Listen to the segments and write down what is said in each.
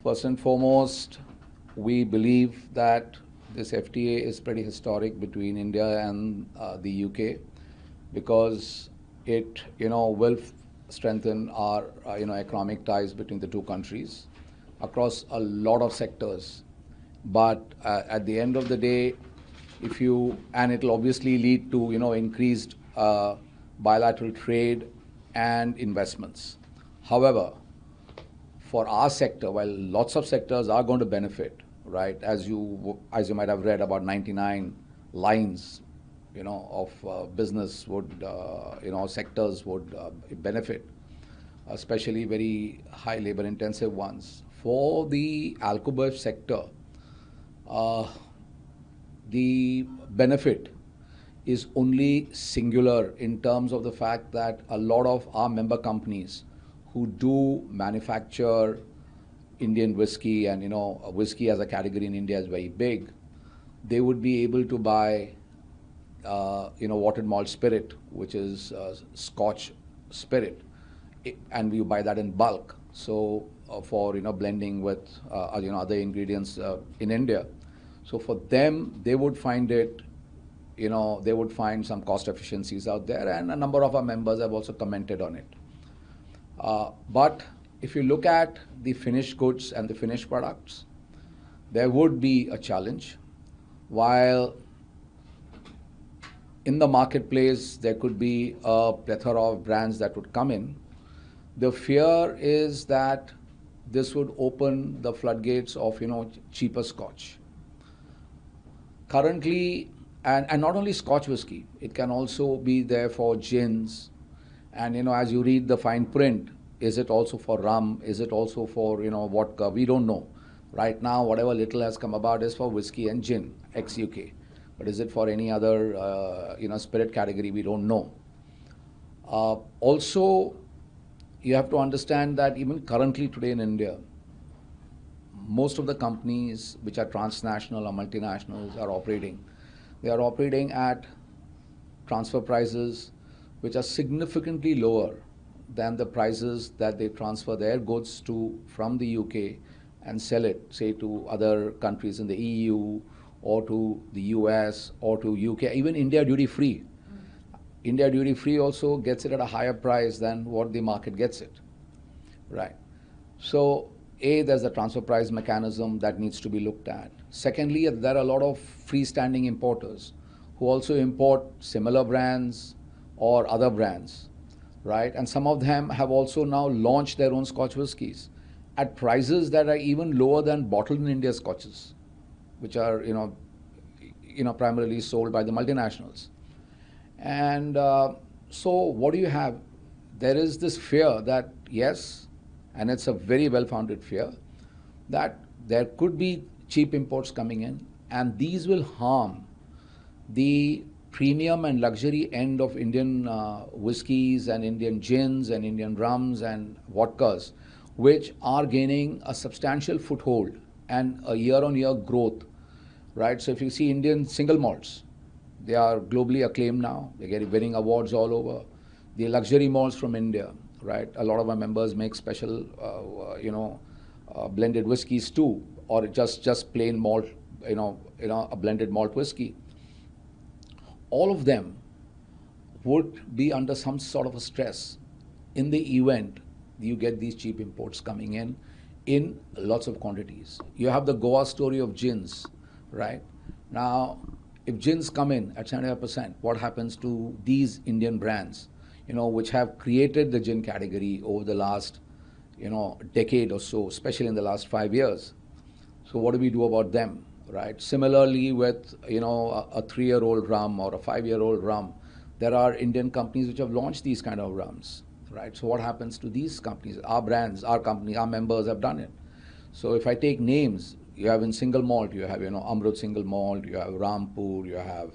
First and foremost, we believe that this FTA is pretty historic between India and the UK because it, will strengthen our, economic ties between the two countries across a lot of sectors. But at the end of the day, and it'll obviously lead to, increased bilateral trade and investments. However, for our sector, while lots of sectors are going to benefit, right? As you might have read, about 99 lines, of business would, sectors would benefit, especially very high labor-intensive ones. For the alcohol sector, the benefit is only singular in terms of the fact that a lot of our member companies who do manufacture Indian whiskey, and whiskey as a category in India is very big, they would be able to buy watered malt spirit, which is Scotch spirit, and we buy that in bulk. So for blending with other ingredients in India. So for them, they would find it, they would find some cost efficiencies out there, and a number of our members have also commented on it. But if you look at the finished goods and the finished products, there would be a challenge. While in the marketplace there could be a plethora of brands that would come in, the fear is that this would open the floodgates of cheaper Scotch. Currently, and not only Scotch whiskey, it can also be there for gins. And as you read the fine print, is it also for rum? Is it also for vodka? We don't know. Right now, whatever little has come about is for whiskey and gin, ex-UK. But is it for any other spirit category? We don't know. Also, you have to understand that even currently today in India, most of the companies which are transnational or multinationals are operating. They are operating at transfer prices which are significantly lower than the prices that they transfer their goods to from the UK and sell it, say, to other countries in the EU or to the US or to UK, even India duty free. India duty free also gets it at a higher price than what the market gets it, right? So, there's a transfer price mechanism that needs to be looked at. Secondly, there are a lot of freestanding importers who also import similar brands or other brands, right? And some of them have also now launched their own Scotch whiskies at prices that are even lower than bottled in India Scotches, which are, primarily sold by the multinationals. And so what do you have? There is this fear that, yes, and it's a very well-founded fear, that there could be cheap imports coming in, and these will harm the premium and luxury end of Indian whiskies and Indian gins and Indian rums and vodkas, which are gaining a substantial foothold and a year-on-year growth, right? So if you see Indian single malts, they are globally acclaimed now. They're winning awards all over. The luxury malts from India, right? A lot of our members make special, blended whiskeys too, or just plain malt, a blended malt whiskey. All of them would be under some sort of a stress in the event you get these cheap imports coming in lots of quantities. You have the Goa story of gins, right? Now, if gins come in at 75%, what happens to these Indian brands, which have created the gin category over the last, decade or so, especially in the last 5 years? So what do we do about them, right? Similarly with, a 3-year-old rum or a 5-year-old rum, there are Indian companies which have launched these kind of rums, right? So what happens to these companies? Our brands, our company, our members have done it. So if I take names, you have in single malt, you have, Amrut single malt, you have Rampur, you have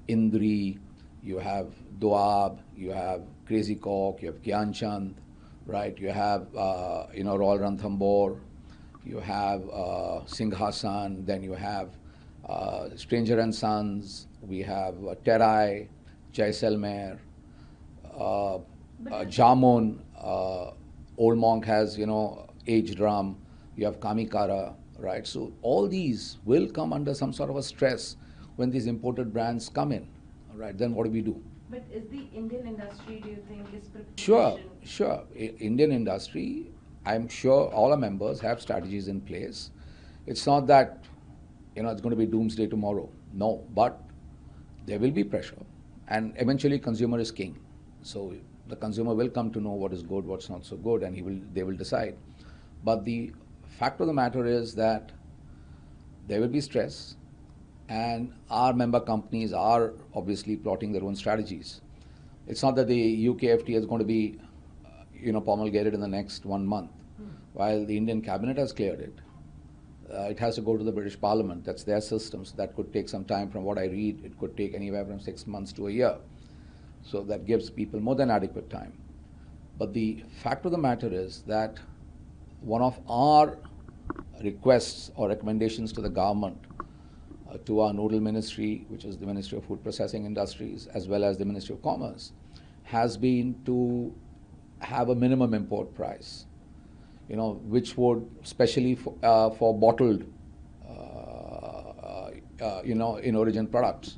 Indri, you have Doab, you have Crazy Cock, you have Gyanchand, right? You have, Royal Ranthambore, you have Singhasan, then you have Stranger and Sons, we have Terai, Jaisalmer, Jamun, Old Monk has, aged rum. you have Kamikara, right? So all these will come under some sort of a stress when these imported brands come in, right? Then what do we do? But is the Indian industry, do you think, is Sure, preparation? sure. Indian industry, I'm sure all our members have strategies in place. It's not that, it's going to be doomsday tomorrow. No, but there will be pressure, and eventually consumer is king. So the consumer will come to know what is good, what's not so good, and they will decide. But the fact of the matter is that there will be stress, and our member companies are obviously plotting their own strategies. It's not that the UK FTA is going to be, promulgated in the next 1 month. While the Indian cabinet has cleared it, it has to go to the British Parliament. That's their system. So that could take some time. From what I read, it could take anywhere from 6 months to a year. So that gives people more than adequate time. But the fact of the matter is that one of our requests or recommendations to the government, to our nodal ministry, which is the Ministry of Food Processing Industries, as well as the Ministry of Commerce, has been to have a minimum import price, which would, especially for bottled, in origin products.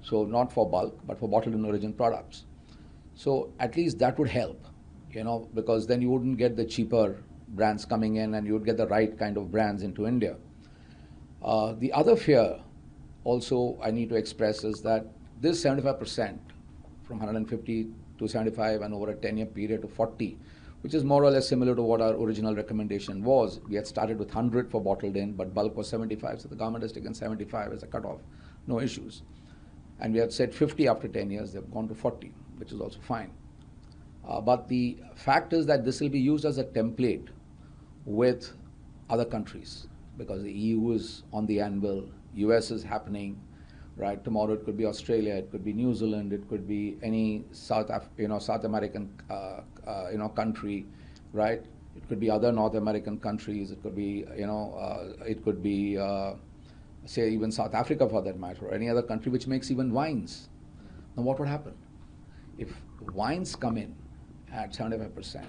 So not for bulk, but for bottled in origin products. So at least that would help, because then you wouldn't get the cheaper brands coming in, and you would get the right kind of brands into India. The other fear also I need to express is that this 75% from 150 to 75 and over a 10-year period to 40, which is more or less similar to what our original recommendation was. We had started with 100 for bottled in, but bulk was 75, so the government has taken 75 as a cutoff, no issues. And we had said 50 after 10 years, they've gone to 40, which is also fine. But the fact is that this will be used as a template with other countries, because the EU is on the anvil, US is happening, right? Tomorrow it could be Australia, it could be New Zealand, it could be any South American country, right? It could be other North American countries. It could be say even South Africa for that matter, or any other country which makes even wines. Now what would happen if wines come in at 75%,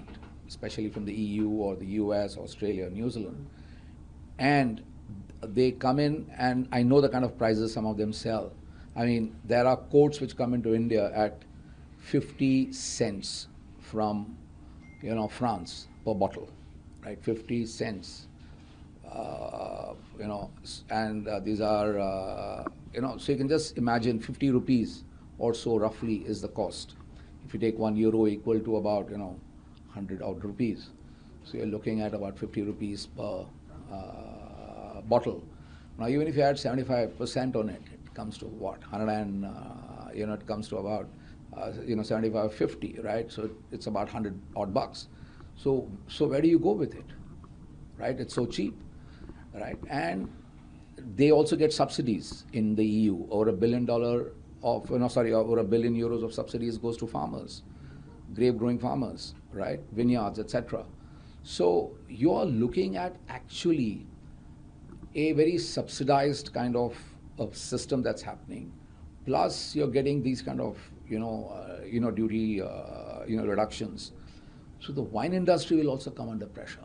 especially from the EU or the US, Australia, New Zealand, and they come in, and I know the kind of prices some of them sell. I mean, there are quotes which come into India at 50 cents from, France per bottle, right? 50 cents. These are, so you can just imagine 50 rupees or so roughly is the cost. If you take €1 equal to about, 100 odd rupees. So you're looking at about 50 rupees per bottle. Now, even if you add 75% on it, it comes to what? 100 and, it comes to about, 75, 50, right? So it's about 100 odd bucks. So where do you go with it, right? It's so cheap, right? And they also get subsidies in the EU. Over €1 billion over €1 billion of subsidies goes to farmers, grape growing farmers, right? Vineyards, etc. So you're looking at actually a very subsidized kind of system that's happening. Plus, you're getting these kind of duty reductions. So the wine industry will also come under pressure.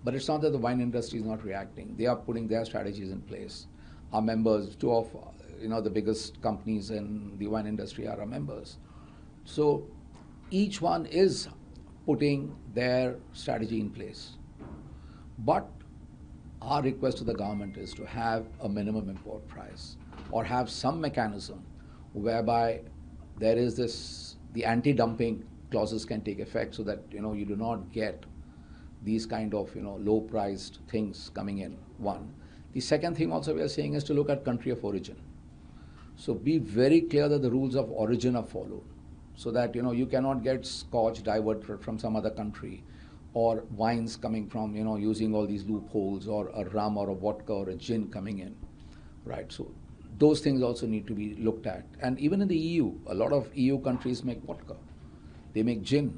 But it's not that the wine industry is not reacting. They are putting their strategies in place. Our members, two of the biggest companies in the wine industry are our members. So each one is putting their strategy in place. But our request to the government is to have a minimum import price, or have some mechanism whereby there is the anti-dumping clauses can take effect, so that you do not get these kind of low-priced things coming in. One. The second thing also we are saying is to look at country of origin. So be very clear that the rules of origin are followed, so that you cannot get Scotch diverted from some other country, or wines coming from using all these loopholes, or a rum or a vodka or a gin coming in, right? So those things also need to be looked at. And even in the EU, a lot of EU countries make vodka, they make gin.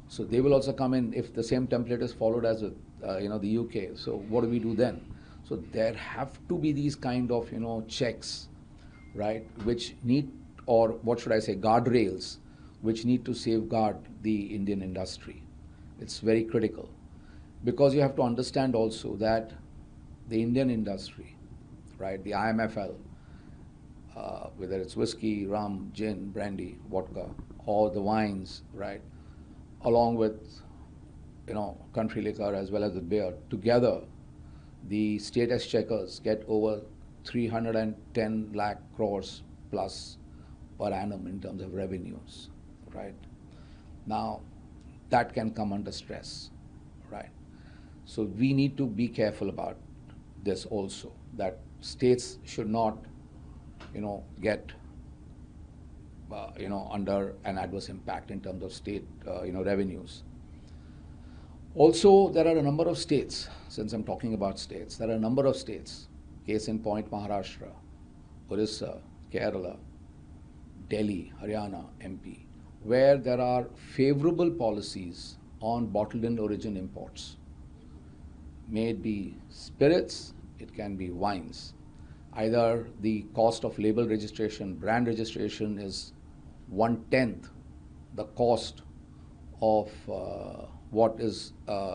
So they will also come in if the same template is followed as with the UK. So what do we do then? So there have to be these kind of checks, right, which need, or what should I say, guardrails, which need to safeguard the Indian industry. It's very critical. Because you have to understand also that the Indian industry, right, the IMFL, whether it's whiskey, rum, gin, brandy, vodka, or the wines, right, along with country liquor as well as the beer, together the state exchequers get over 310 lakh crores plus per annum in terms of revenues, right? Now, that can come under stress, right? So we need to be careful about this also, that states should not, get, under an adverse impact in terms of state, revenues. Also, there are a number of states, since I'm talking about states, there are a number of states, case in point Maharashtra, Orissa, Kerala, Delhi, Haryana, MP, where there are favorable policies on bottled in origin imports. May it be spirits, it can be wines. Either the cost of label registration, brand registration is 1/10 the cost of what is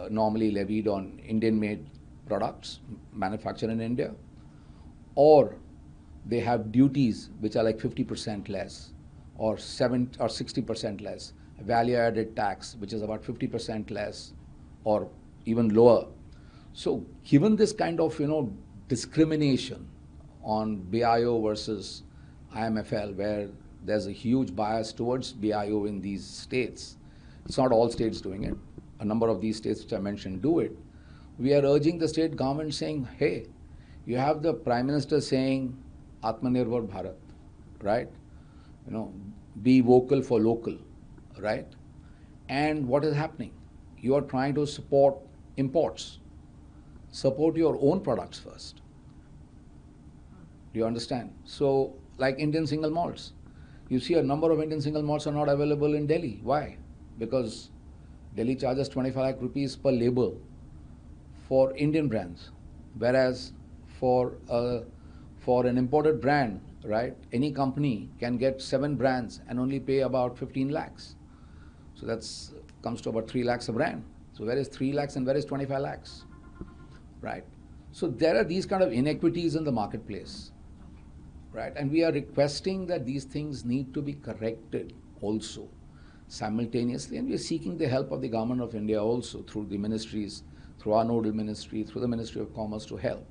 normally levied on Indian-made products manufactured in India, or they have duties which are like 50% less, or 60% less, value-added tax which is about 50% less, or even lower. So, given this kind of discrimination on BIO versus IMFL, where there's a huge bias towards BIO in these states, it's not all states doing it. A number of these states which I mentioned do it. We are urging the state government saying, hey, you have the Prime Minister saying Atmanirbhar Bharat, right? Be vocal for local, right? And what is happening? You are trying to support imports. Support your own products first. Do you understand? So, like Indian single malts, you see a number of Indian single malts are not available in Delhi. Why? Because Delhi charges 25 lakh rupees per label for Indian brands, whereas for an imported brand, right, any company can get 7 brands and only pay about 15 lakhs. So that's comes to about 3 lakhs a brand. So where is 3 lakhs and where is 25 lakhs, right? So there are these kind of inequities in the marketplace, right? And we are requesting that these things need to be corrected also simultaneously, and we are seeking the help of the Government of India also through the ministries, through our nodal ministry, through the Ministry of Commerce to help.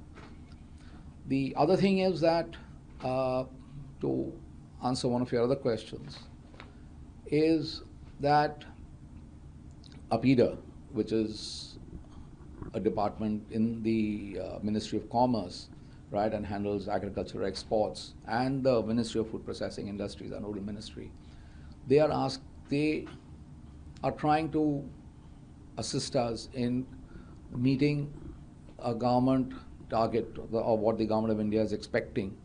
The other thing is that, to answer one of your other questions, is that APIDA, which is a department in the Ministry of Commerce, right, and handles agricultural exports, and the Ministry of Food Processing Industries, our nodal ministry, they are trying to assist us in meeting a government target, or what the Government of India is expecting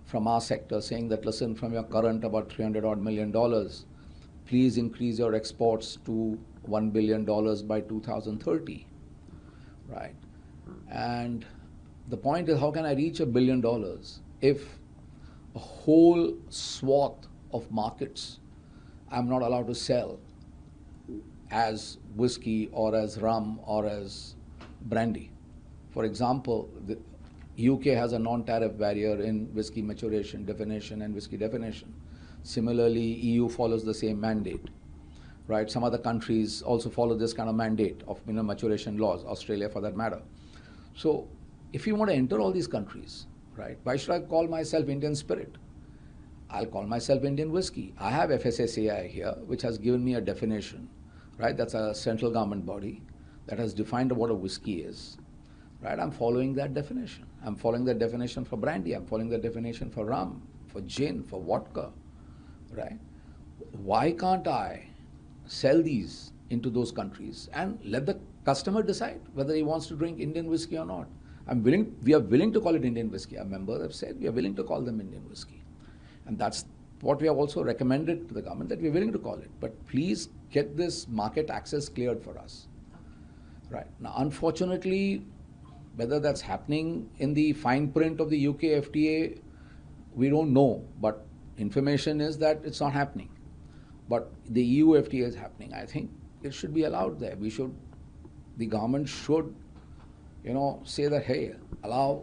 from our sector, saying that, listen, from your current about $300 odd million, please increase your exports to $1 billion by 2030, right? And the point is, how can I reach $1 billion if a whole swath of markets I'm not allowed to sell as whiskey or as rum or as brandy? For example, the UK has a non-tariff barrier in whiskey maturation definition and whiskey definition. Similarly, EU follows the same mandate, right? Some other countries also follow this kind of mandate of maturation laws, Australia for that matter. So if you want to enter all these countries, right, why should I call myself Indian spirit? I'll call myself Indian whiskey. I have FSSAI here, which has given me a definition, right? That's a central government body that has defined what a whiskey is, right? I'm following that definition. I'm following that definition for brandy. I'm following that definition for rum, for gin, for vodka, right? Why can't I sell these into those countries and let the customer decide whether he wants to drink Indian whiskey or not? We are willing to call it Indian whiskey. Our members have said we are willing to call them Indian whiskey. And that's what we have also recommended to the government, that we're willing to call it. But please get this market access cleared for us. Right. Now, unfortunately, whether that's happening in the fine print of the UK FTA, we don't know. But information is that it's not happening. But the EU FTA is happening. I think it should be allowed there. We should the government should, say that, hey, allow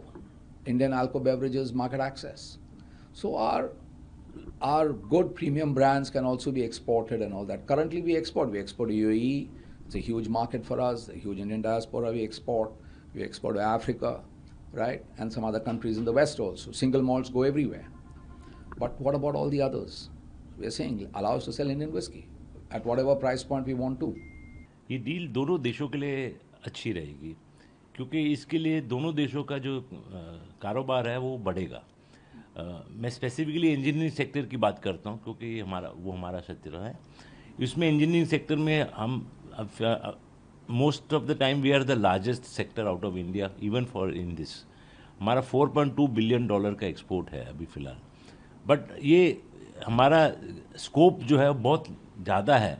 Indian alcohol beverages market access. So our good premium brands can also be exported and all that. Currently, we export. We export to UAE. It's a huge market for us. A huge Indian diaspora. We export. We export to Africa, right, and some other countries in the West also. Single malts go everywhere. But what about all the others? We are saying allow us to sell Indian whiskey at whatever price point we want to. ये deal दोनों देशों के लिए अच्छी रहेगी, क्योंकि इसके लिए दोनों देशों का जो कारोबार है वो बढ़ेगा। मैं स्पेसिफिकली इंजीनियरिंग सेक्टर की बात करता हूँ, क्योंकि हमारा क्षेत्र है। इसमें इंजीनियरिंग सेक्टर में हम most of the time we are the largest sector out of India, even for in this. हमारा $4.2 बिलियन का एक्सपोर्ट है अभी फ़िलहाल। बट ये हमारा स्कोप जो है बहुत ज़्यादा है।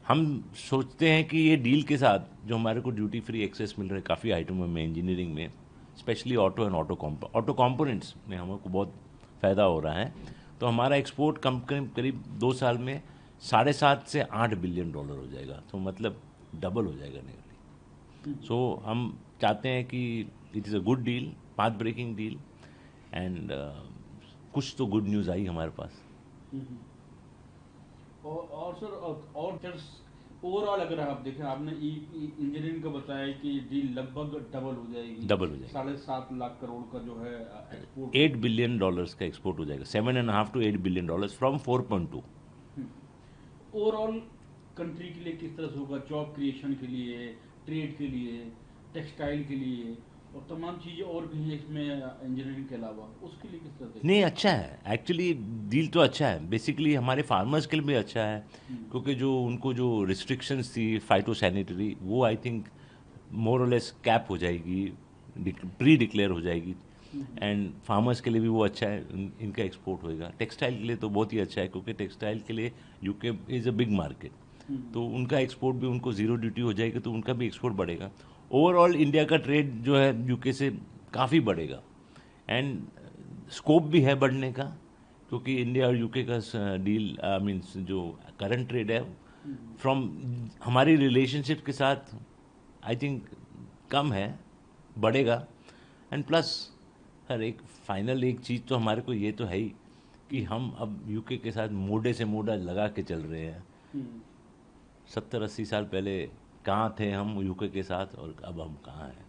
हम सोचते हैं कि ये डील के साथ जो हमारे को ड्यूटी फ्री एक्सेस मिल रहा है काफ़ी आइटमों में, इंजीनियरिंग में, specially auto and auto components में हमको बहुत फ़ायदा हो रहा है। तो हमारा एक्सपोर्ट करीब 2 साल में 7.5 से 8 बिलियन डॉलर हो जाएगा। तो मतलब डबल हो जाएगा नियरली। सो हम चाहते हैं कि it is a good deal, path breaking deal, and कुछ तो गुड न्यूज़ आई हमारे पास। और सर, और ओवरऑल अगर आप देखें, आपने इंजीनियरिंग का बताया कि डील लगभग डबल हो जाएगी। 7.5 लाख करोड़ का जो है एक्सपोर्ट, $8 बिलियन का एक्सपोर्ट हो जाएगा। 7.5 to 8 billion dollars from 4.2। Overall country के लिए किस तरह से होगा? जॉब क्रिएशन के लिए, ट्रेड के लिए, टेक्सटाइल के लिए और तमाम चीज़ें और भी हैं इसमें इंजीनियरिंग के अलावा, उसके लिए किस तरह से? नहीं, अच्छा है एक्चुअली, डील तो अच्छा है। बेसिकली हमारे फार्मर्स के लिए भी अच्छा है, क्योंकि जो उनको जो रिस्ट्रिक्शंस थी फाइटोसैनिटरी, वो आई थिंक मोर और लेस कैप हो जाएगी, प्री डिक्लेयर हो जाएगी। एंड फार्मर्स के लिए भी वो अच्छा है, इनका एक्सपोर्ट होएगा। टेक्सटाइल के लिए तो बहुत ही अच्छा है, क्योंकि टेक्सटाइल के लिए UK is a big market. तो उनका एक्सपोर्ट भी, उनको ज़ीरो ड्यूटी हो जाएगी, तो उनका भी एक्सपोर्ट बढ़ेगा। ओवरऑल इंडिया का ट्रेड जो है यूके से काफ़ी बढ़ेगा, एंड स्कोप भी है बढ़ने का, क्योंकि इंडिया और यूके का डील मीन्स जो करंट ट्रेड है फ्रॉम हमारी रिलेशनशिप के साथ आई थिंक कम है, बढ़ेगा। एंड प्लस हर एक फाइनल एक चीज़ तो हमारे को ये तो है ही कि हम अब यूके के साथ मोढे से मोढा लगा के चल रहे हैं। 70-80 साल पहले कहाँ थे हम यूके के साथ, और अब हम कहाँ हैं।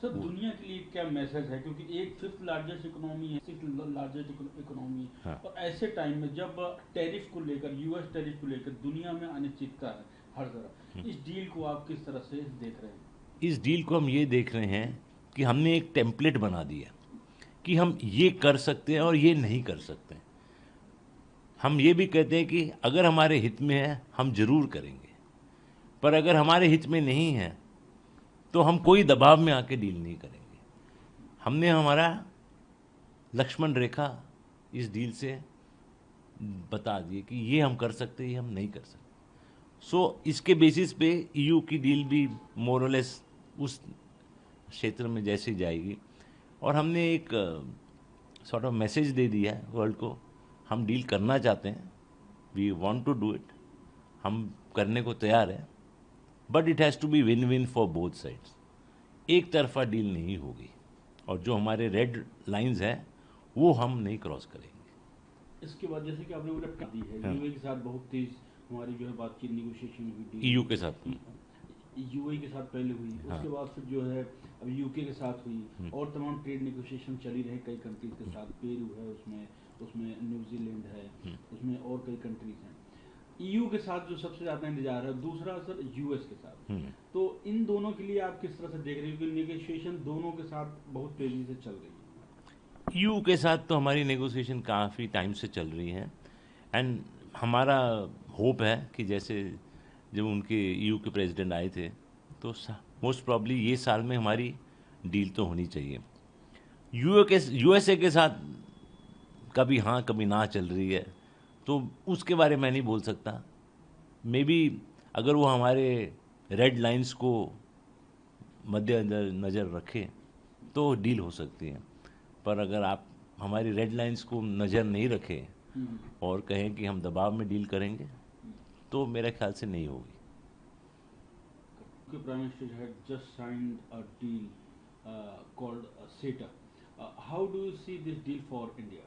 सर, दुनिया के लिए क्या मैसेज है? क्योंकि एक 5th लार्जेस्ट इकोनॉमी है, 6th लार्जेस्ट इकोनॉमी, हाँ। और ऐसे टाइम में जब टैरिफ को लेकर, यूएस टैरिफ को लेकर दुनिया में अनिश्चितता है हर तरफ, इस डील को आप किस तरह से देख रहे हैं? इस डील को हम ये देख रहे हैं कि हमने एक टेम्पलेट बना दिया कि हम ये कर सकते हैं और ये नहीं कर सकते हैं। हम ये भी कहते हैं कि अगर हमारे हित में है हम जरूर करेंगे, पर अगर हमारे हित में नहीं है तो हम कोई दबाव में आके डील नहीं करेंगे। हमने हमारा लक्ष्मण रेखा इस डील से बता दिए कि ये हम कर सकते हैं, ये हम नहीं कर सकते। सो इसके बेसिस पे ईयू की डील भी मोर और लेस उस क्षेत्र में जैसे जाएगी, और हमने एक सॉर्ट ऑफ मैसेज दे दिया है वर्ल्ड को, हम डील करना चाहते हैं, we want to do it, हम करने को तैयार हैं, but it has to be win win for both sides. एक तरफा डील नहीं होगी, और जो हमारे रेड लाइंस हैं वो हम नहीं क्रॉस करेंगे। इसके बाद जैसे कि आपने बोला दी है, हाँ। यूए के साथ बहुत तेज हमारी जो है बातचीत, नेगोशिएशन हुई ईयू के साथ, यूए के साथ पहले हुई, हाँ। उसके बाद फिर जो है अब यूके के साथ हुई, और तमाम ट्रेड नेगोशिएशन चली रहे कई कंट्रीज के साथ। पेरू है उसमें न्यूजीलैंड है, उसमें और कई कंट्रीज हैं। ईयू के साथ जो सबसे ज़्यादा इंतजार है, दूसरा सर यूएस के साथ। तो इन दोनों के लिए आप किस तरह से देख रहे हो? क्योंकि नेगोशिएशन दोनों के साथ बहुत तेज़ी से चल रही है। ईयू के साथ तो हमारी नेगोशिएशन काफ़ी टाइम से चल रही है, एंड हमारा होप है कि जैसे जब उनके ईयू के प्रेसिडेंट आए थे, तो मोस्ट प्रॉब्ली ये साल में हमारी डील तो होनी चाहिए। यूएसए के साथ कभी हाँ कभी ना चल रही है, तो उसके बारे में नहीं बोल सकता। मे बी अगर वो हमारे रेड लाइंस को नज़र रखें तो डील हो सकती है, पर अगर आप हमारी रेड लाइंस को नज़र नहीं रखें और कहें कि हम दबाव में डील करेंगे, तो मेरे ख्याल से नहीं होगी। The Prime Minister had just signed a deal called CETA. How do you see this deal for India?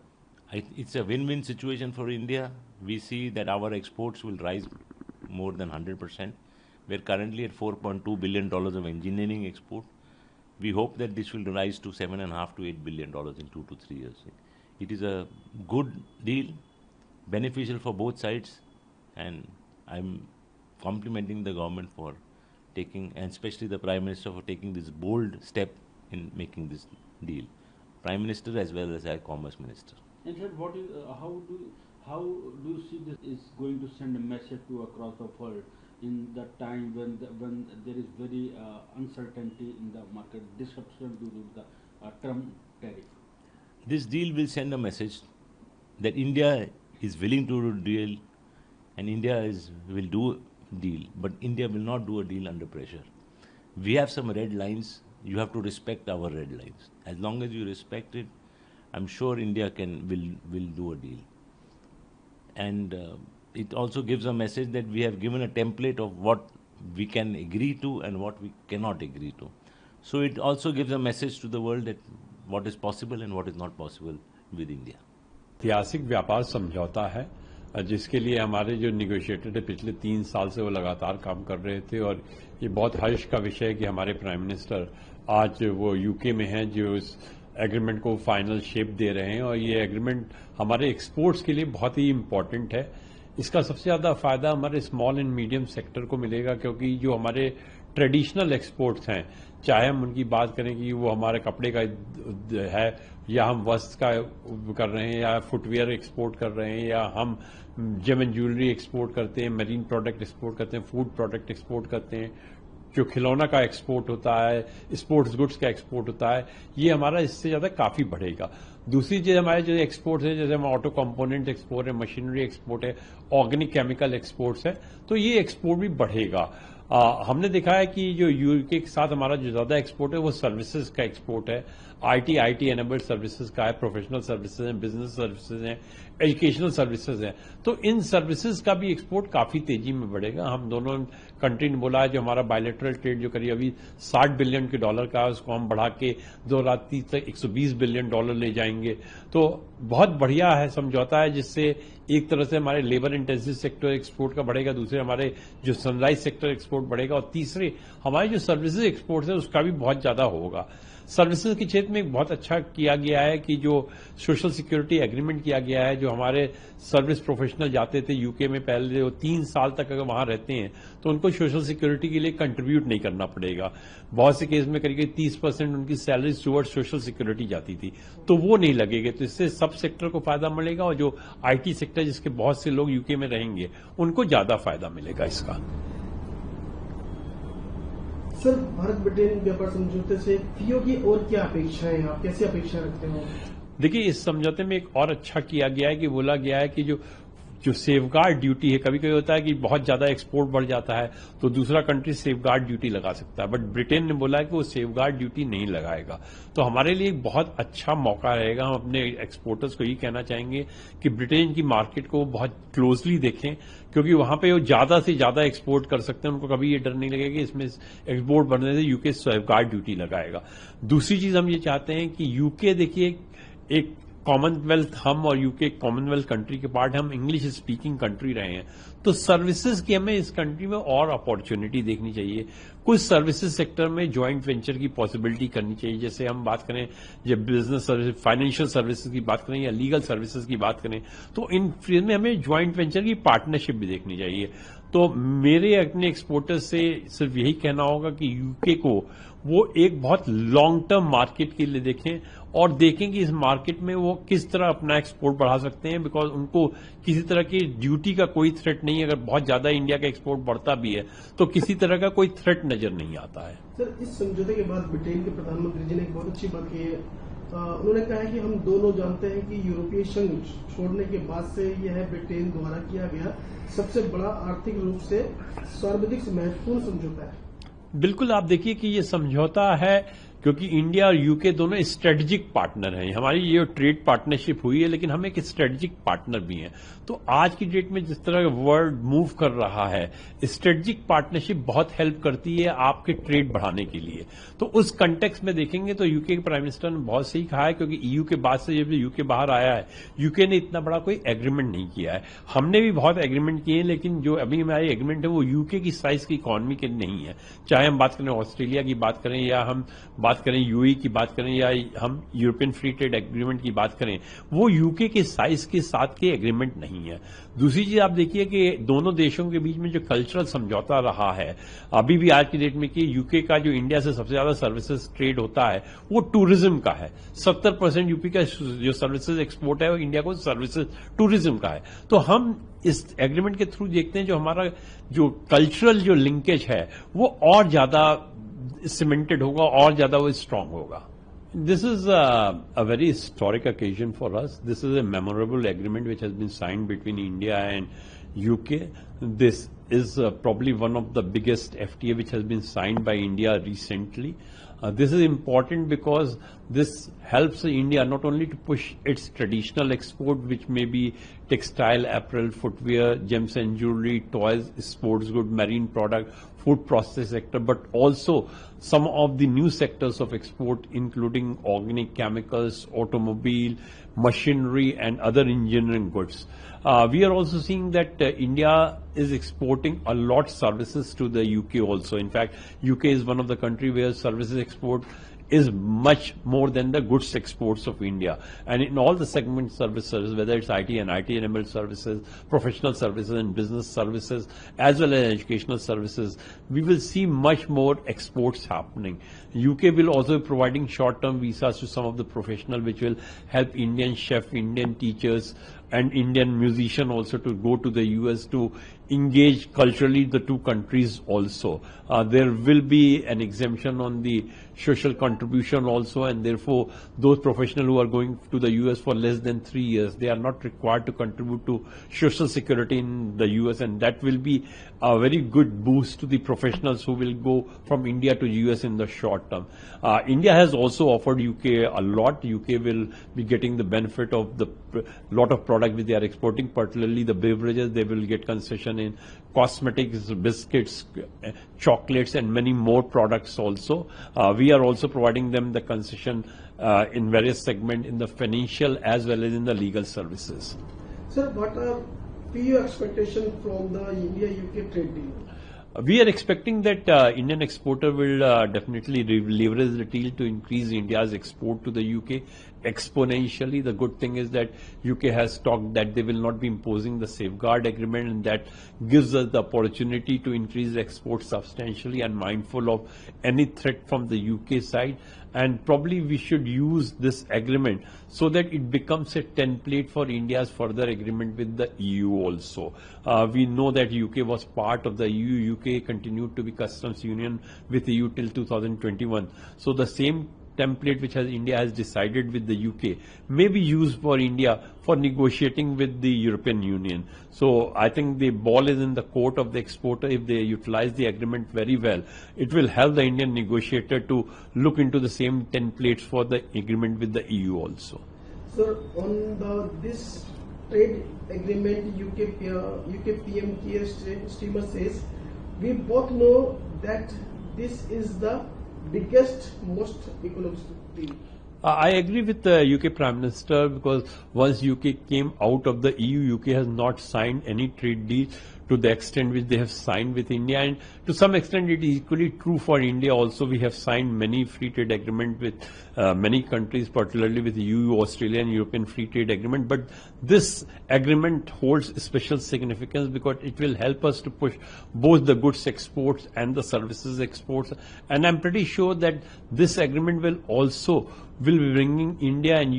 It's a win-win situation for India. We see that our exports will rise more than 100%. We're currently at $4.2 billion of engineering export. We hope that this will rise to $7.5 to $8 billion in 2 to 3 years. It is a good deal, beneficial for both sides, and I'm complimenting the government for taking, and especially the Prime Minister for taking this bold step in making this deal. Prime Minister as well as our Commerce Minister. And sir, what is how do you see this is going to send a message to across the world in the time when there is very uncertainty in the market, disruption due to the Trump tariff? This deal will send a message that India is willing to do a deal, and India will do a deal, but India will not do a deal under pressure. We have some red lines. You have to respect our red lines. As long as you respect it, I'm sure India will do a deal. And it also gives a message that we have given a template of what we can agree to and what we cannot agree to. So it also gives a message to the world that what is possible and what is not possible with India. ऐतिहासिक व्यापार समझौता है जिसके लिए हमारे जो negotiator थे पिछले 3 साल से वो लगातार काम कर रहे थे, और ये बहुत हर्ष का विषय है कि हमारे प्राइम मिनिस्टर आज वो यूके में हैं जो इस एग्रीमेंट को फाइनल शेप दे रहे हैं, और ये एग्रीमेंट हमारे एक्सपोर्ट्स के लिए बहुत ही इम्पोर्टेंट है। इसका सबसे ज्यादा फायदा हमारे स्मॉल एंड मीडियम सेक्टर को मिलेगा, क्योंकि जो हमारे ट्रेडिशनल एक्सपोर्ट्स हैं, चाहे हम उनकी बात करें कि वो हमारे कपड़े का है, या हम वस्त्र का कर रहे हैं, या फुटवेयर एक्सपोर्ट कर रहे हैं, या हम जेम एंड ज्वेलरी एक्सपोर्ट करते हैं, मरीन प्रोडक्ट एक्सपोर्ट करते हैं, फूड प्रोडक्ट एक्सपोर्ट करते हैं, जो खिलौना का एक्सपोर्ट होता है, स्पोर्ट्स गुड्स का एक्सपोर्ट होता है, ये हमारा इससे ज्यादा काफी बढ़ेगा। दूसरी चीज हमारे जो एक्सपोर्ट है, जैसे हम ऑटो कंपोनेंट एक्सपोर्ट है, मशीनरी एक्सपोर्ट है, ऑर्गेनिक केमिकल एक्सपोर्ट्स है, तो ये एक्सपोर्ट भी बढ़ेगा। हमने देखा है कि जो यूके के साथ हमारा जो ज्यादा एक्सपोर्ट है वो सर्विसेज का एक्सपोर्ट है, आईटी एनेबल्ड सर्विसेज का है, प्रोफेशनल सर्विसेज हैं, बिजनेस सर्विसेज हैं, एजुकेशनल सर्विसेज हैं, तो इन सर्विसेज का भी एक्सपोर्ट काफी तेजी में बढ़ेगा। हम दोनों कंट्री ने बोला है जो हमारा बायलैटरल ट्रेड जो करीब अभी $60 बिलियन के डॉलर का है, उसको हम बढ़ा के 2030 तक $120 बिलियन ले जाएंगे। तो बहुत बढ़िया है समझौता है, जिससे एक तरह से हमारे लेबर इंटेंसिव सेक्टर एक्सपोर्ट का बढ़ेगा, दूसरे हमारे जो सनराइज सेक्टर एक्सपोर्ट बढ़ेगा, और तीसरे हमारे जो सर्विसेज एक्सपोर्ट है उसका भी बहुत ज्यादा होगा। सर्विसेज के क्षेत्र में बहुत अच्छा किया गया है कि जो सोशल सिक्योरिटी एग्रीमेंट किया गया है, जो हमारे सर्विस प्रोफेशनल जाते थे यूके में पहले, वो 3 साल तक अगर वहां रहते हैं तो उनको सोशल सिक्योरिटी के लिए कंट्रीब्यूट नहीं करना पड़ेगा। बहुत से केस में करीब 30% उनकी सैलरी टुवर्ड सोशल सिक्योरिटी जाती थी, तो वो नहीं लगेगी। तो इससे सब सेक्टर को फायदा मिलेगा, और जो आईटी सेक्टर जिसके बहुत से लोग यूके में रहेंगे उनको ज्यादा फायदा मिलेगा इसका। सर, भारत ब्रिटेन व्यापार समझौते से पीओ की और क्या अपेक्षाएं, आप कैसी अपेक्षा रखते हो? देखिए, इस समझौते में एक और अच्छा किया गया है कि बोला गया है कि जो सेफगार्ड ड्यूटी है, कभी कभी होता है कि बहुत ज्यादा एक्सपोर्ट बढ़ जाता है तो दूसरा कंट्री सेफगार्ड ड्यूटी लगा सकता है, बट ब्रिटेन ने बोला है कि वो सेफगार्ड ड्यूटी नहीं लगाएगा। तो हमारे लिए एक बहुत अच्छा मौका रहेगा। हम अपने एक्सपोर्टर्स को ये कहना चाहेंगे कि ब्रिटेन की मार्केट को बहुत क्लोजली देखें, क्योंकि वहां पे वो ज्यादा से ज्यादा एक्सपोर्ट कर सकते हैं। उनको कभी ये डर नहीं लगेगा कि इसमें एक्सपोर्ट बढ़ने से यूके सेफगार्ड ड्यूटी लगाएगा। दूसरी चीज हम ये चाहते हैं कि यूके, देखिए, एक कॉमनवेल्थ, हम और यूके कॉमनवेल्थ कंट्री के पार्ट, हम इंग्लिश स्पीकिंग कंट्री रहे हैं, तो सर्विसेज की हमें इस कंट्री में और अपॉर्चुनिटी देखनी चाहिए। कुछ सर्विसेज सेक्टर में ज्वाइंट वेंचर की पॉसिबिलिटी करनी चाहिए, जैसे हम बात करें जब बिजनेस सर्विस, फाइनेंशियल सर्विसेज की बात करें या लीगल सर्विसेज की बात करें, तो इन फील्ड में हमें ज्वाइंट वेंचर की पार्टनरशिप भी देखनी चाहिए। तो मेरे अपने एक्सपोर्टर्स से सिर्फ यही कहना होगा कि यूके को वो एक बहुत लॉन्ग टर्म मार्केट के लिए देखें, और देखें कि इस मार्केट में वो किस तरह अपना एक्सपोर्ट बढ़ा सकते हैं, बिकॉज उनको किसी तरह की ड्यूटी का कोई थ्रेट नहीं है। अगर बहुत ज्यादा इंडिया का एक्सपोर्ट बढ़ता भी है तो किसी तरह का कोई थ्रेट नजर नहीं आता है। सर, इस समझौते के बाद ब्रिटेन के प्रधानमंत्री जी ने एक बहुत अच्छी बात कही है। उन्होंने कहा है कि हम दोनों जानते हैं कि यूरोपीय संघ छोड़ने के बाद से यह ब्रिटेन द्वारा किया गया सबसे बड़ा आर्थिक रूप से सर्वाधिक महत्वपूर्ण समझौता है। बिल्कुल, आप देखिए कि ये समझौता है क्योंकि इंडिया और यूके दोनों स्ट्रेटेजिक पार्टनर हैं। हमारी ये ट्रेड पार्टनरशिप हुई है, लेकिन हम एक स्ट्रेटेजिक पार्टनर भी हैं। तो आज की डेट में जिस तरह वर्ल्ड मूव कर रहा है, स्ट्रेटेजिक पार्टनरशिप बहुत हेल्प करती है आपके ट्रेड बढ़ाने के लिए। तो उस कंटेक्स्ट में देखेंगे तो यूके के प्राइम मिनिस्टर ने बहुत सही कहा है, क्योंकि ईयू के बाद से जब यूके बाहर आया है, यूके ने इतना बड़ा कोई एग्रीमेंट नहीं किया है। हमने भी बहुत एग्रीमेंट किए हैं, लेकिन जो अभी हमारे एग्रीमेंट है वो यूके की साइज की इकोनॉमी के नहीं है। चाहे हम बात करें ऑस्ट्रेलिया की बात करें, या हम बात करें यूएई की बात करें, या हम यूरोपियन फ्री ट्रेड एग्रीमेंट की बात करें, वो यूके के साइज के साथ के एग्रीमेंट नहीं है। दूसरी चीज आप देखिए कि दोनों देशों के बीच में जो कल्चरल समझौता रहा है अभी भी आज की डेट में, कि यूके का जो इंडिया से सबसे ज्यादा सर्विसेज ट्रेड होता है वो टूरिज्म का है। 70% यूपी का जो सर्विसेज एक्सपोर्ट है वो इंडिया को सर्विसेज टूरिज्म का है। तो हम इस एग्रीमेंट के थ्रू देखते हैं जो हमारा जो कल्चरल जो लिंकेज है वो और ज्यादा सीमेंटेड होगा, और ज्यादा वो स्ट्रांग होगा। This is a very historic occasion for us. This is a memorable agreement which has been signed between India and UK. This is probably one of the biggest FTA which has been signed by India recently. This is important because this helps India not only to push its traditional export, which may be textile, apparel, footwear, gems and jewellery, toys, sports goods, marine product, food process sector, but also some of the new sectors of export, including organic chemicals, automobile, machinery and other engineering goods. We are also seeing that India is exporting a lot services to the UK also. In fact, UK is one of the country where services export is much more than the goods exports of India. And in all the segment services, whether it's IT and IT-enabled services, professional services and business services, as well as educational services, we will see much more exports happening. UK will also be providing short-term visas to some of the professionals, which will help Indian chef, Indian teachers, and Indian musician also to go to the US to engage culturally the two countries also. There will be an exemption on the social contribution also, and therefore those professionals who are going to the US for less than 3 years, they are not required to contribute to social security in the US, and that will be a very good boost to the professionals who will go from India to US in the short term. India has also offered UK a lot. UK will be getting the benefit of the lot of products which they are exporting, particularly the beverages. They will get concession in cosmetics, biscuits, chocolates and many more products also. We are also providing them the concession in various segments in the financial as well as in the legal services. Sir, what are PU expectations from the India-UK trade deal? We are expecting that Indian exporter will definitely leverage the deal to increase India's export to the UK exponentially. The good thing is that UK has talked that they will not be imposing the safeguard agreement, and that gives us the opportunity to increase exports substantially, and mindful of any threat from the UK side. And probably we should use this agreement so that it becomes a template for India's further agreement with the EU also. We know that UK was part of the EU. UK continued to be customs union with EU till 2021. So the same template which India has decided with the UK may be used for India for negotiating with the European Union. So I think the ball is in the court of the exporter. If they utilize the agreement very well, it will help the Indian negotiator to look into the same templates for the agreement with the EU also. Sir, on this trade agreement, UK PM Keir Starmer says, we both know that this is the biggest, most economic deal. I agree with the UK Prime Minister, because once UK came out of the EU, UK has not signed any trade deal to the extent which they have signed with India, and to some extent it is equally true for India also. We have signed many free trade agreements with many countries, particularly with the EU, Australia and European Free Trade Agreement, but this agreement holds special significance because it will help us to push both the goods exports and the services exports, and I'm pretty sure that this agreement will be bringing India and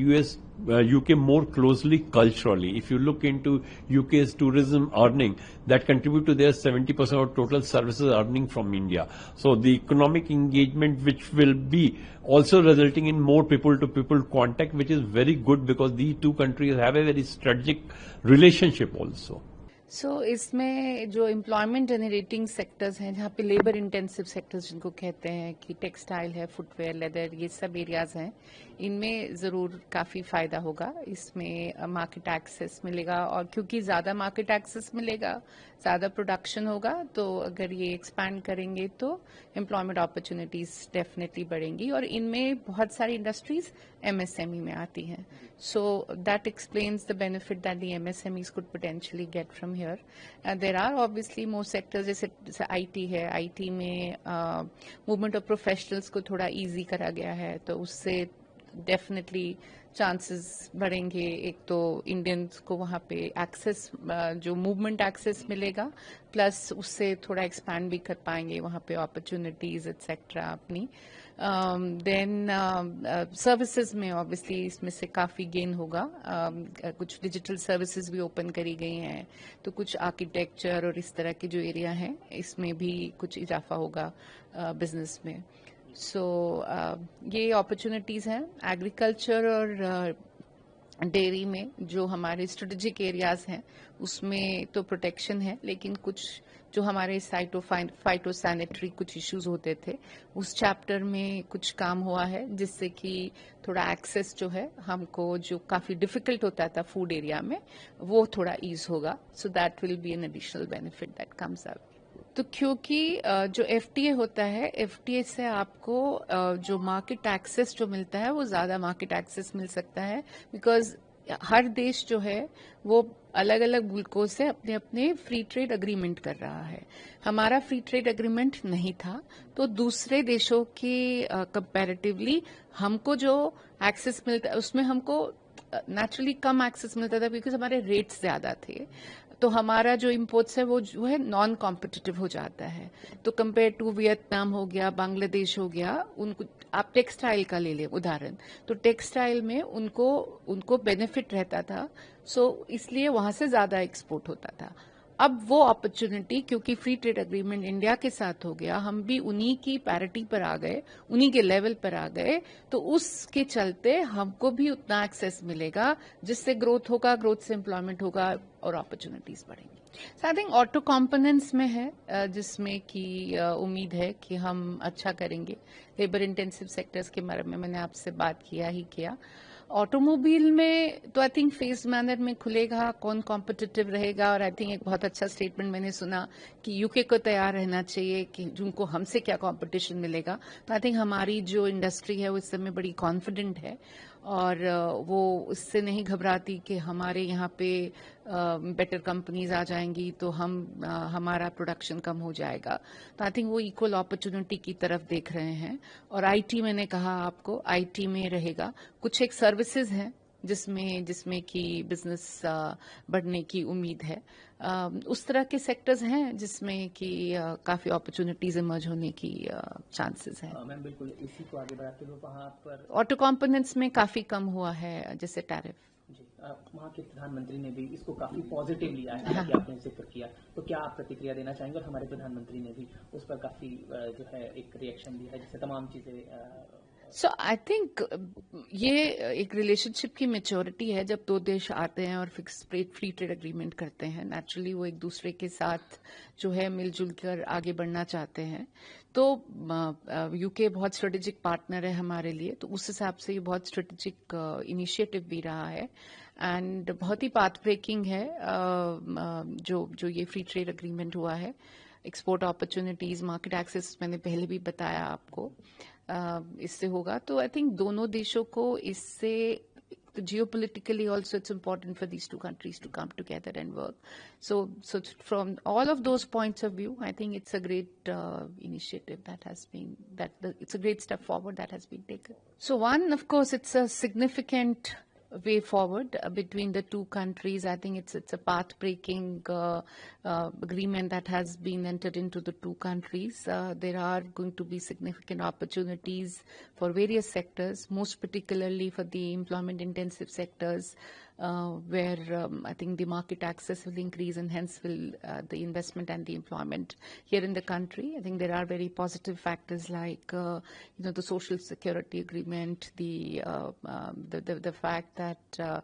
UK more closely culturally. If you look into UK's tourism earning, that contribute to their 70% of total services earning from India. So the economic engagement, which will be also resulting in more people-to-people contact, which is very good because these two countries have a very strategic relationship also. इसमें जो employment generating sectors हैं, जहाँ पे labour intensive sectors जिनको कहते हैं, कि textile है, फुटवेयर, लेदर, ये सब एरियाज हैं, इनमें ज़रूर काफ़ी फ़ायदा होगा। इसमें मार्केट एक्सेस मिलेगा, और क्योंकि ज़्यादा मार्केट एक्सेस मिलेगा, ज़्यादा प्रोडक्शन होगा, तो अगर ये एक्सपैंड करेंगे तो एम्प्लॉयमेंट अपॉर्चुनिटीज़ डेफिनेटली बढ़ेंगी। और इनमें बहुत सारी इंडस्ट्रीज MSME में आती हैं, so that explains the benefit that the MSMEs could potentially get from here. There are obviously more sectors, जैसे IT है, IT में मूवमेंट ऑफ प्रोफेशनल्स को थोड़ा इजी करा गया है, तो उससे डेफिनेटली चांसेस बढ़ेंगे। एक तो इंडियंस को वहाँ पे एक्सेस, जो मूवमेंट एक्सेस मिलेगा, प्लस उससे थोड़ा एक्सपैंड भी कर पाएंगे वहाँ पे अपॉर्चुनिटीज एक्सेट्रा अपनी। देन सर्विसेज में ऑब्वियसली इसमें से काफ़ी गेन होगा। कुछ डिजिटल सर्विसेज भी ओपन करी गई हैं, तो कुछ आर्किटेक्चर और इस तरह के जो एरिया हैं, इसमें भी कुछ इजाफा होगा बिजनेस में। ये अपॉर्चुनिटीज़ हैं। एग्रीकल्चर और डेयरी में जो हमारे स्ट्रेटेजिक एरियाज हैं, उसमें तो प्रोटेक्शन है, लेकिन कुछ जो हमारे फाइटो सैनिटरी कुछ इश्यूज होते थे, उस चैप्टर में कुछ काम हुआ है, जिससे कि थोड़ा एक्सेस जो है हमको, जो काफ़ी डिफिकल्ट होता था फूड एरिया में, वो थोड़ा ईज होगा। So that will be an additional benefit that comes out. तो क्योंकि जो FTA होता है, FTA से आपको जो मार्केट एक्सेस जो मिलता है, वो ज़्यादा मार्केट एक्सेस मिल सकता है, बिकॉज हर देश जो है वो अलग अलग मुल्कों से अपने अपने फ्री ट्रेड अग्रीमेंट कर रहा है। हमारा फ्री ट्रेड अग्रीमेंट नहीं था, तो दूसरे देशों के कंपैरेटिवली हमको जो एक्सेस मिलता है, उसमें हमको नेचुरली कम एक्सेस मिलता था, बिकॉज हमारे रेट्स ज़्यादा थे। तो हमारा जो इम्पोर्ट्स है वो जो है नॉन कॉम्पिटिटिव हो जाता है। तो कंपेयर टू वियतनाम हो गया, बांग्लादेश हो गया, उनको आप टेक्सटाइल का ले लें उदाहरण, तो टेक्सटाइल में उनको बेनिफिट रहता था, सो इसलिए वहां से ज्यादा एक्सपोर्ट होता था। अब वो अपॉर्चुनिटी, क्योंकि फ्री ट्रेड अग्रीमेंट इंडिया के साथ हो गया, हम भी उन्हीं की पैरिटी पर आ गए, उन्हीं के लेवल पर आ गए, तो उसके चलते हमको भी उतना एक्सेस मिलेगा, जिससे ग्रोथ होगा, ग्रोथ से एम्प्लॉयमेंट होगा और अपॉर्चुनिटीज बढ़ेंगी। सो आई थिंक ऑटो कॉम्पोनेंट्स में है, जिसमें कि उम्मीद है कि हम अच्छा करेंगे। लेबर इंटेंसिव सेक्टर्स के बारे में मैंने आपसे बात किया। ऑटोमोबाइल में तो आई थिंक फेज मैनर में खुलेगा, कौन कॉम्पिटिटिव रहेगा, और आई थिंक एक बहुत अच्छा स्टेटमेंट मैंने सुना कि यूके को तैयार रहना चाहिए कि जिनको हमसे क्या कंपटीशन मिलेगा। तो आई थिंक हमारी जो इंडस्ट्री है वो इस समय बड़ी कॉन्फिडेंट है, और वो इससे नहीं घबराती कि हमारे यहाँ पे बेटर कंपनीज आ जाएंगी तो हमारा प्रोडक्शन कम हो जाएगा। तो आई थिंक वो इक्वल अपॉर्चुनिटी की तरफ देख रहे हैं। और आईटी, मैंने कहा आपको, आईटी में रहेगा। कुछ एक सर्विसेज हैं जिसमें कि बिजनेस बढ़ने की उम्मीद है। उस तरह के सेक्टर्स हैं जिसमें कि काफी अपॉर्चुनिटीज इमर्ज होने की चांसेस हैं। मैम बिल्कुल, इसी को आगे बढ़ाते हुए वहाँ पर ऑटो कंपोनेंट्स में काफी कम हुआ है, जैसे टैरिफ। जी, वहाँ के प्रधानमंत्री ने भी इसको काफी पॉजिटिव लिया है, हाँ। कि आपने जिक्र किया, तो क्या आप प्रतिक्रिया देना चाहेंगे? और हमारे प्रधानमंत्री ने भी उस पर काफी जो है एक रिएक्शन दिया है, जिससे तमाम चीजें सो आई थिंक ये एक रिलेशनशिप की मेच्योरिटी है। जब दो देश आते हैं और फिक्स फ्री ट्रेड अग्रीमेंट करते हैं, नेचुरली वो एक दूसरे के साथ जो है मिलजुल कर आगे बढ़ना चाहते हैं। तो यूके बहुत स्ट्रेटेजिक पार्टनर है हमारे लिए, तो उस हिसाब से ये बहुत स्ट्रेटेजिक इनिशिएटिव भी रहा है, एंड बहुत ही पाथ ब्रेकिंग है जो ये फ्री ट्रेड अग्रीमेंट हुआ है। एक्सपोर्ट अपॉर्चुनिटीज, मार्केट एक्सेस मैंने पहले भी बताया आपको, इससे होगा। तो आई थिंक दोनों देशों को इससे, geopolitically also it's important for these two countries to come together and work. So from all of those points of view, I think it's a great initiative that has been, it's a great step forward that has been taken. So one, of course, it's a significant way forward between the two countries. I think it's a path-breaking agreement that has been entered into the two countries. There are going to be significant opportunities for various sectors, most particularly for the employment-intensive sectors, where I think the market access will increase and hence will the investment and the employment here in the country. I think there are very positive factors like the social security agreement, the fact that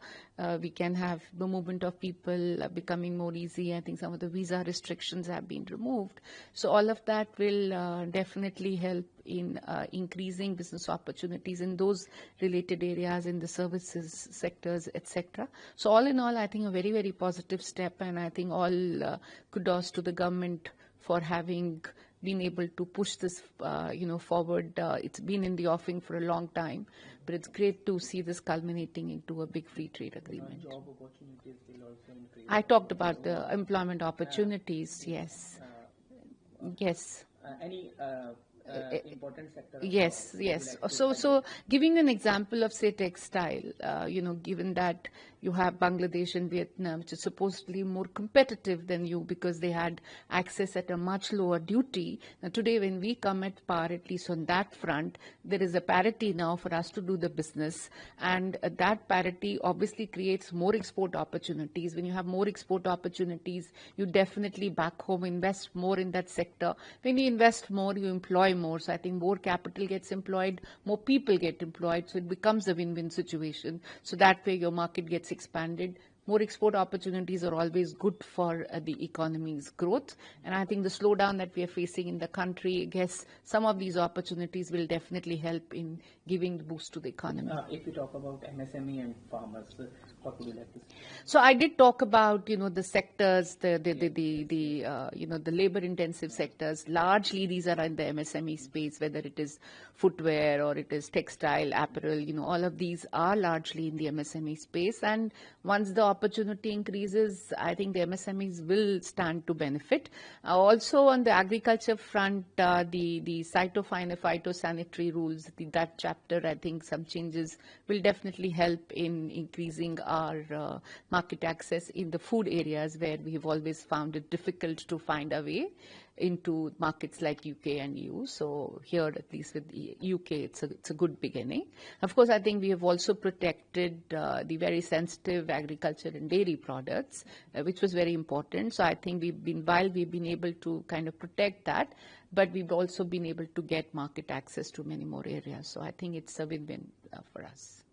we can have the movement of people becoming more easy. I think some of the visa restrictions have been removed. So all of that will definitely help in increasing business opportunities in those related areas, in the services sectors, etc. So all in all, I think a very, very positive step, and I think all kudos to the government for having been able to push this, forward. It's been in the offing for a long time, but it's great to see this culminating into a big free trade agreement. Job opportunities will also increase. I talked about the employment opportunities, yes. Yes. Any important sector? Yes, yes. So giving an example of, say, textile, given that you have Bangladesh and Vietnam, which is supposedly more competitive than you because they had access at a much lower duty. Now, today, when we come at par, at least on that front, there is a parity now for us to do the business. And that parity obviously creates more export opportunities. When you have more export opportunities, you definitely back home invest more in that sector. When you invest more, you employ more. So I think more capital gets employed, more people get employed. So it becomes a win-win situation. So that way your market gets expanded. More export opportunities are always good for the economy's growth. And I think the slowdown that we are facing in the country, I guess some of these opportunities will definitely help in giving the boost to the economy. If we talk about MSME and farmers, what would you like to say? So I did talk about, the sectors, the labor-intensive sectors. Largely, these are in the MSME space, whether it is footwear or it is textile, apparel. All of these are largely in the MSME space. And once the opportunity increases, I think the MSMEs will stand to benefit. Also, on the agriculture front, the phytosanitary rules, that chapter, I think some changes will definitely help in increasing our market access in the food areas where we have always found it difficult to find a way into markets like UK and EU. So here, at least with the UK, it's a good beginning. Of course, I think we have also protected the very sensitive agriculture and dairy products, which was very important. So I think while we've been able to kind of protect that, but we've also been able to get market access to many more areas. So I think it's a win-win for us.